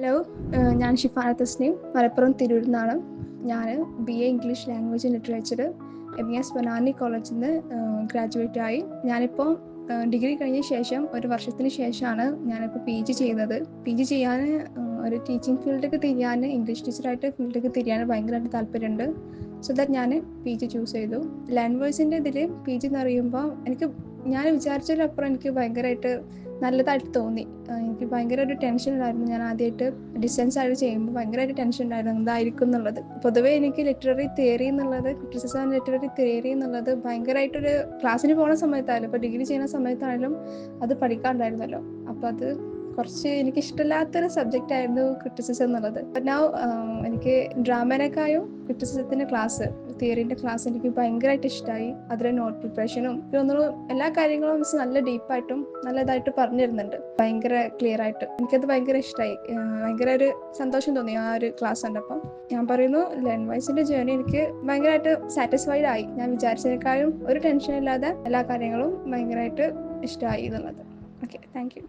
Hello, ഞാൻ ഷിഫാന തസ്നീം, മലപ്പുറം തിരൂരിൽ നിന്നാണ്. ഞാൻ BA English language and literature MES Ponnani കോളേജിൽ നിന്ന് ഗ്രാജുവേറ്റ് ആയി. ഞാനിപ്പോൾ ഡിഗ്രി കഴിഞ്ഞ ശേഷം ഒരു വർഷത്തിന് ശേഷമാണ് ഞാനിപ്പോൾ PG ചെയ്യുന്നത്. PG ചെയ്യാൻ ഒരു ടീച്ചിങ് ഫീൽഡിലേക്ക് തിരിയാൻ, ഇംഗ്ലീഷ് ടീച്ചറായിട്ട് ഫീൽഡിലേക്ക് തിരിയാൻ ഭയങ്കരമായിട്ട് താല്പര്യമുണ്ട്. സോ ദാറ്റ് ഞാൻ PG ചൂസ് ചെയ്തു. ലാംഗ്വേജിൻ്റെ ഇതിൽ PG എന്ന് പറയുമ്പോൾ ഞാൻ വിചാരിച്ചതിലപ്പുറം എനിക്ക് ഭയങ്കരമായിട്ട് നല്ലതായിട്ട് തോന്നി. എനിക്ക് ഭയങ്കര ഒരു ടെൻഷൻ ഉണ്ടായിരുന്നു. ഞാൻ ആദ്യമായിട്ട് ഡിസ്റ്റൻസ് ആയിട്ട് ചെയ്യുമ്പോൾ ഭയങ്കരമായിട്ട് ടെൻഷൻ ഉണ്ടായിരുന്നു എന്തായിരിക്കും എന്നുള്ളത്. പൊതുവേ എനിക്ക് ലിറ്റററി തിയറി എന്നുള്ളത്, ക്രിറ്റിസിസം ലിറ്റററി തിയറി എന്നുള്ളത് ഭയങ്കരമായിട്ടൊരു ക്ലാസ്സിന് പോകുന്ന സമയത്തായാലും ഇപ്പോൾ ഡിഗ്രി ചെയ്യുന്ന സമയത്തായാലും അത് പഠിക്കാനുണ്ടായിരുന്നല്ലോ. അപ്പോൾ അത് കുറച്ച് എനിക്കിഷ്ടമില്ലാത്തൊരു സബ്ജക്റ്റ് ആയിരുന്നു ക്രിറ്റിസിസം എന്നുള്ളത്. ബട്ട് നൗ എനിക്ക് ഡ്രാമേനേക്കാളും ക്രിറ്റിസിസത്തിൻ്റെ ക്ലാസ്, തിയറിൻ്റെ ക്ലാസ് എനിക്ക് ഭയങ്കരമായിട്ട് ഇഷ്ടമായി. അതിലെ നോട്ട് പ്രിപ്പറേഷനും തോന്നുന്നു എല്ലാ കാര്യങ്ങളും നല്ല ഡീപ്പായിട്ടും നല്ലതായിട്ട് പറഞ്ഞു തരുന്നുണ്ട്, ഭയങ്കര ക്ലിയർ ആയിട്ട്. എനിക്കത് ഭയങ്കര ഇഷ്ടമായി. ഭയങ്കര ഒരു സന്തോഷം തോന്നി ആ ഒരു ക്ലാസ് കണ്ടപ്പോൾ. ഞാൻ പറയുന്നു, ലാംഗ്വേജിൻ്റെ ജേർണി എനിക്ക് ഭയങ്കരമായിട്ട് സാറ്റിസ്ഫൈഡ് ആയി. ഞാൻ വിചാരിച്ചതിനേക്കാളും ഒരു ടെൻഷൻ ഇല്ലാതെ എല്ലാ കാര്യങ്ങളും ഭയങ്കരമായിട്ട് ഇഷ്ടമായി എന്നുള്ളത്. Okay, thank you.